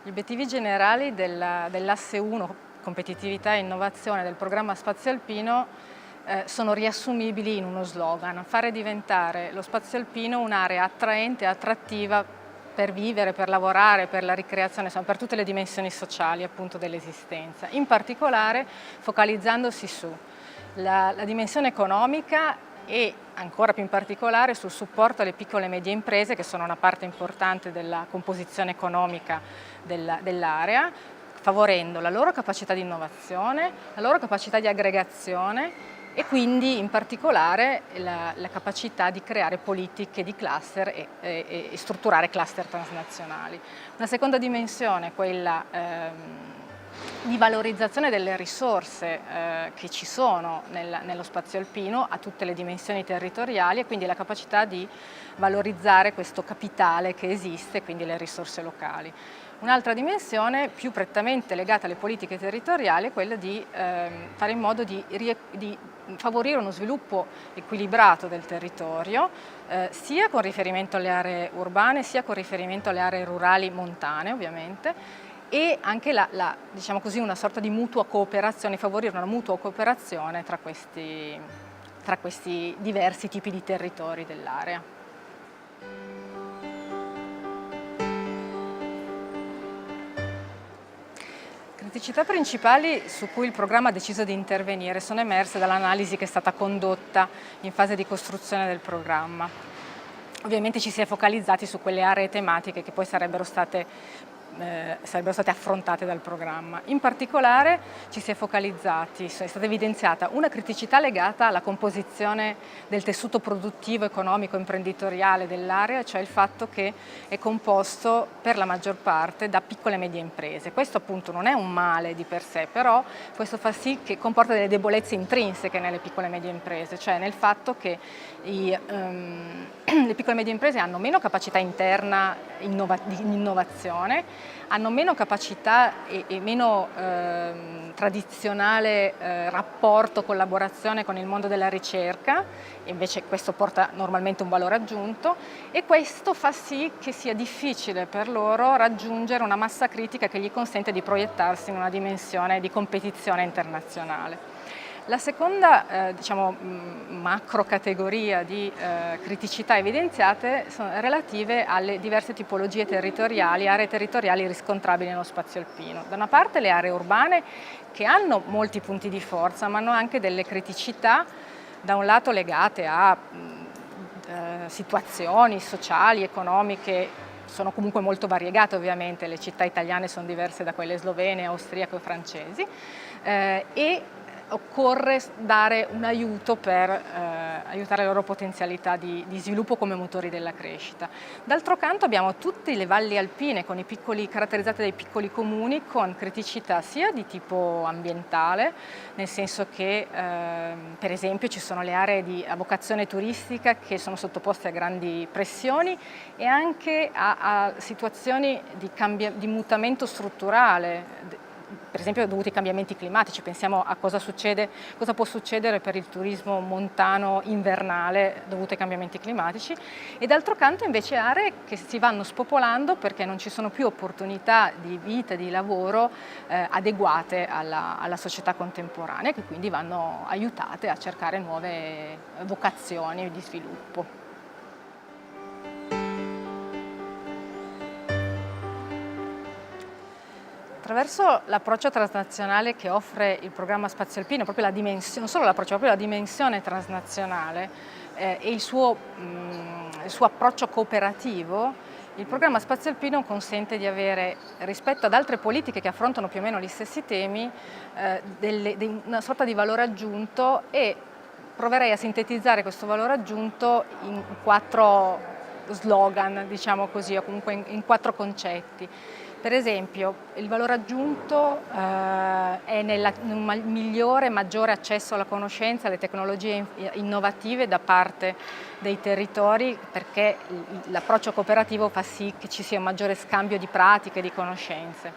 Gli obiettivi generali dell'asse 1, competitività e innovazione del programma Spazio Alpino, sono riassumibili in uno slogan: fare diventare lo Spazio Alpino un'area attraente e attrattiva per vivere, per lavorare, per la ricreazione, insomma per tutte le dimensioni sociali appunto dell'esistenza, in particolare focalizzandosi sulla dimensione economica e ancora più in particolare sul supporto alle piccole e medie imprese, che sono una parte importante della composizione economica dell'area, favorendo la loro capacità di innovazione, la loro capacità di aggregazione e quindi in particolare la capacità di creare politiche di cluster e strutturare cluster transnazionali. Una seconda dimensione, quella di valorizzazione delle risorse che ci sono nello spazio alpino a tutte le dimensioni territoriali, e quindi la capacità di valorizzare questo capitale che esiste, quindi le risorse locali. Un'altra dimensione più prettamente legata alle politiche territoriali è quella di fare in modo di favorire uno sviluppo equilibrato del territorio, sia con riferimento alle aree urbane, sia con riferimento alle aree rurali montane ovviamente, e anche diciamo così, una sorta di mutua cooperazione, favorire una mutua cooperazione tra questi diversi tipi di territori dell'area. Criticità principali su cui il programma ha deciso di intervenire sono emerse dall'analisi che è stata condotta in fase di costruzione del programma. Ovviamente ci si è focalizzati su quelle aree tematiche che poi sarebbero state affrontate dal programma. In particolare ci si è focalizzati, è stata evidenziata una criticità legata alla composizione del tessuto produttivo, economico, imprenditoriale dell'area, cioè il fatto che è composto per la maggior parte da piccole e medie imprese. Questo appunto non è un male di per sé, però questo fa sì che comporta delle debolezze intrinseche nelle piccole e medie imprese, cioè nel fatto che le piccole e medie imprese hanno meno capacità interna di innovazione, hanno meno capacità e meno tradizionale rapporto, collaborazione con il mondo della ricerca, e invece questo porta normalmente un valore aggiunto, e questo fa sì che sia difficile per loro raggiungere una massa critica che gli consente di proiettarsi in una dimensione di competizione internazionale. La seconda diciamo, macro categoria di criticità evidenziate sono relative alle diverse tipologie territoriali, aree territoriali riscontrabili nello spazio alpino. Da una parte le aree urbane, che hanno molti punti di forza, ma hanno anche delle criticità, da un lato legate a situazioni sociali, economiche, sono comunque molto variegate ovviamente, le città italiane sono diverse da quelle slovene, austriache o francesi, e occorre dare un aiuto per aiutare le loro potenzialità di sviluppo come motori della crescita. D'altro canto abbiamo tutte le valli alpine caratterizzate dai piccoli comuni con criticità sia di tipo ambientale, nel senso che per esempio ci sono le aree a vocazione turistica che sono sottoposte a grandi pressioni e anche a situazioni di mutamento strutturale, per esempio dovuti ai cambiamenti climatici. Pensiamo a cosa può succedere per il turismo montano invernale dovuto ai cambiamenti climatici, e d'altro canto invece aree che si vanno spopolando perché non ci sono più opportunità di vita e di lavoro adeguate alla società contemporanea, che quindi vanno aiutate a cercare nuove vocazioni di sviluppo. Attraverso l'approccio transnazionale che offre il programma Spazio Alpino, proprio la dimensione, non solo l'approccio, proprio la dimensione transnazionale e il suo approccio cooperativo, il programma Spazio Alpino consente di avere, rispetto ad altre politiche che affrontano più o meno gli stessi temi, una sorta di valore aggiunto, e proverei a sintetizzare questo valore aggiunto in 4 slogan, diciamo così, o comunque in 4 concetti. Per esempio, il valore aggiunto è nel migliore e maggiore accesso alla conoscenza, alle tecnologie innovative da parte dei territori, perché l'approccio cooperativo fa sì che ci sia un maggiore scambio di pratiche e di conoscenze.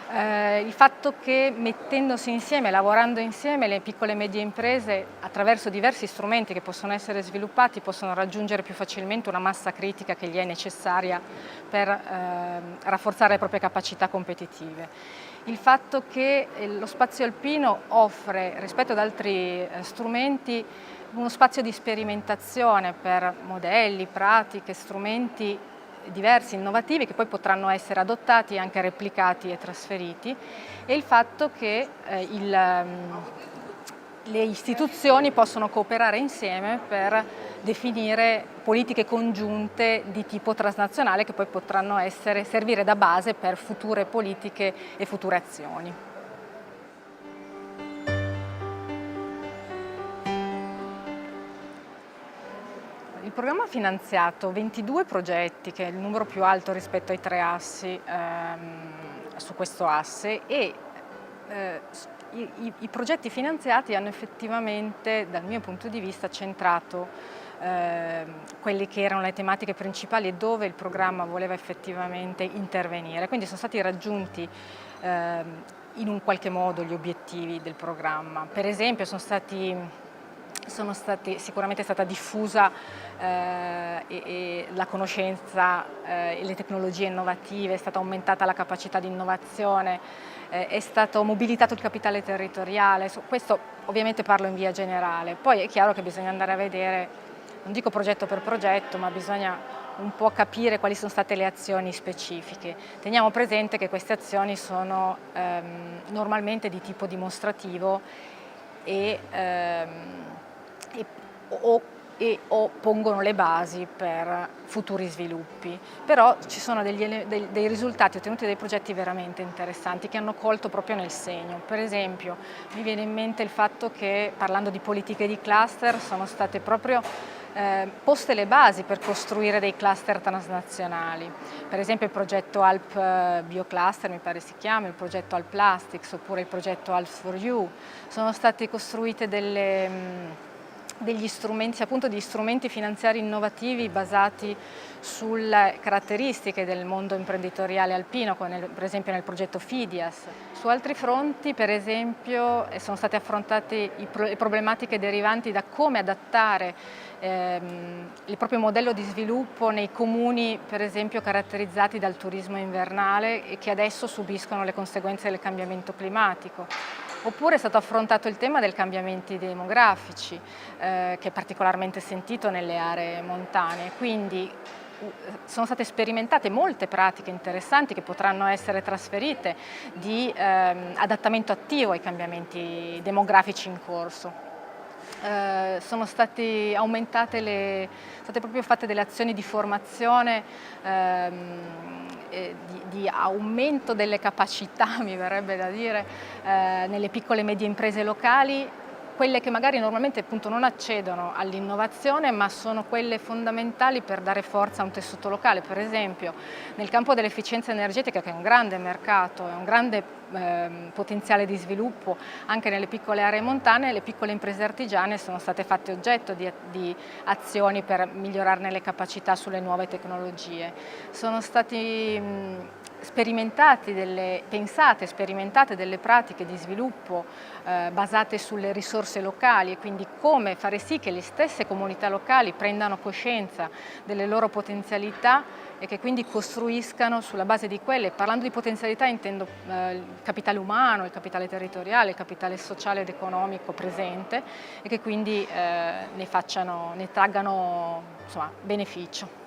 Il fatto che mettendosi insieme, lavorando insieme, le piccole e medie imprese attraverso diversi strumenti che possono essere sviluppati possono raggiungere più facilmente una massa critica che gli è necessaria per rafforzare le proprie capacità competitive. Il fatto che lo spazio alpino offre, rispetto ad altri strumenti, uno spazio di sperimentazione per modelli, pratiche, strumenti diversi, innovativi, che poi potranno essere adottati, anche replicati e trasferiti, e il fatto che le istituzioni possono cooperare insieme per definire politiche congiunte di tipo transnazionale che poi potranno servire da base per future politiche e future azioni. Il programma ha finanziato 22 progetti, che è il numero più alto rispetto ai 3 assi su questo asse, e i progetti finanziati hanno effettivamente, dal mio punto di vista, centrato quelle che erano le tematiche principali e dove il programma voleva effettivamente intervenire. Quindi sono stati raggiunti in un qualche modo gli obiettivi del programma. Per esempio sicuramente è stata diffusa la conoscenza e le tecnologie innovative, è stata aumentata la capacità di innovazione, è stato mobilitato il capitale territoriale. Su questo ovviamente parlo in via generale. Poi è chiaro che bisogna andare a vedere, non dico progetto per progetto, ma bisogna un po' capire quali sono state le azioni specifiche. Teniamo presente che queste azioni sono normalmente di tipo dimostrativo o pongono le basi per futuri sviluppi, però ci sono dei risultati ottenuti dai progetti veramente interessanti che hanno colto proprio nel segno. Per esempio mi viene in mente il fatto che, parlando di politiche di cluster, sono state proprio poste le basi per costruire dei cluster transnazionali. Per esempio il progetto Alp Biocluster, mi pare si chiama, il progetto Alp Plastics oppure il progetto Alps4U. Sono state costruite degli strumenti, appunto degli strumenti finanziari innovativi basati sulle caratteristiche del mondo imprenditoriale alpino, per esempio nel progetto FIDIAS. Su altri fronti, per esempio, sono state affrontate le problematiche derivanti da come adattare il proprio modello di sviluppo nei comuni, per esempio, caratterizzati dal turismo invernale e che adesso subiscono le conseguenze del cambiamento climatico. Oppure è stato affrontato il tema dei cambiamenti demografici, che è particolarmente sentito nelle aree montane. Quindi sono state sperimentate molte pratiche interessanti che potranno essere trasferite di adattamento attivo ai cambiamenti demografici in corso. Sono state proprio fatte delle azioni di formazione, di aumento delle capacità, mi verrebbe da dire, nelle piccole e medie imprese locali, quelle che magari normalmente appunto non accedono all'innovazione, ma sono quelle fondamentali per dare forza a un tessuto locale. Per esempio nel campo dell'efficienza energetica, che è un grande mercato, è un grande potenziale di sviluppo anche nelle piccole aree montane, le piccole imprese artigiane sono state fatte oggetto di azioni per migliorarne le capacità sulle nuove tecnologie. Sono stati sperimentate delle pratiche di sviluppo basate sulle risorse locali, e quindi come fare sì che le stesse comunità locali prendano coscienza delle loro potenzialità e che quindi costruiscano sulla base di quelle. Parlando di potenzialità intendo il capitale umano, il capitale territoriale, il capitale sociale ed economico presente, e che quindi ne traggano, insomma, beneficio.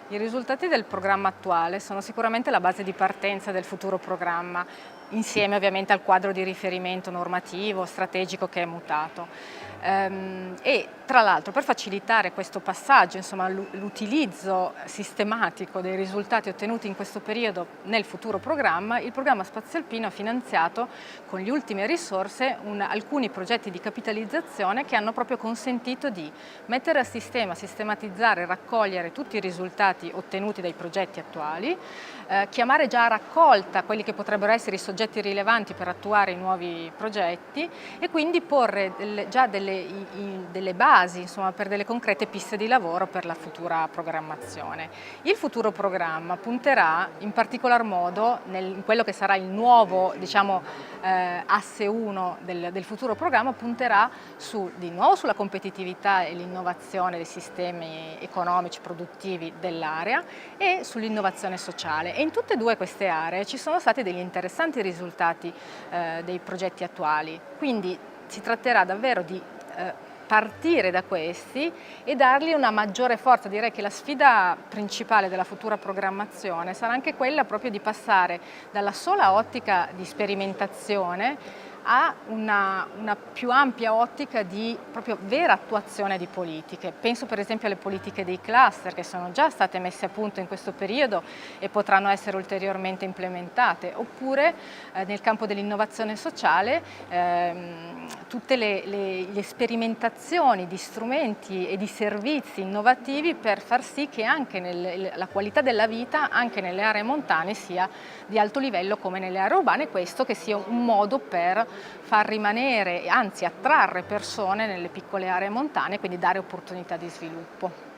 I risultati del programma attuale sono sicuramente la base di partenza del futuro programma, insieme ovviamente al quadro di riferimento normativo, strategico che è mutato. E tra l'altro, per facilitare questo passaggio, insomma, l'utilizzo sistematico dei risultati ottenuti in questo periodo nel futuro programma, il programma Spazio Alpino ha finanziato con le ultime risorse alcuni progetti di capitalizzazione che hanno proprio consentito di mettere a sistema, sistematizzare, raccogliere tutti i risultati ottenuti dai progetti attuali, chiamare già a raccolta quelli che potrebbero essere i soggetti soggetti rilevanti per attuare i nuovi progetti e quindi porre già delle basi, insomma, per delle concrete piste di lavoro per la futura programmazione. Il futuro programma punterà in particolar modo in quello che sarà il nuovo, diciamo, asse 1 del futuro programma, punterà di nuovo sulla competitività e l'innovazione dei sistemi economici produttivi dell'area e sull'innovazione sociale, e in tutte e due queste aree ci sono stati degli interessanti risultati dei progetti attuali, quindi si tratterà davvero di partire da questi e dargli una maggiore forza. Direi che la sfida principale della futura programmazione sarà anche quella proprio di passare dalla sola ottica di sperimentazione a una più ampia ottica di proprio vera attuazione di politiche. Penso per esempio alle politiche dei cluster, che sono già state messe a punto in questo periodo e potranno essere ulteriormente implementate, oppure nel campo dell'innovazione sociale tutte le sperimentazioni di strumenti e di servizi innovativi per far sì che anche la qualità della vita anche nelle aree montane sia di alto livello come nelle aree urbane, questo che sia un modo per far rimanere, anzi attrarre persone nelle piccole aree montane, quindi dare opportunità di sviluppo.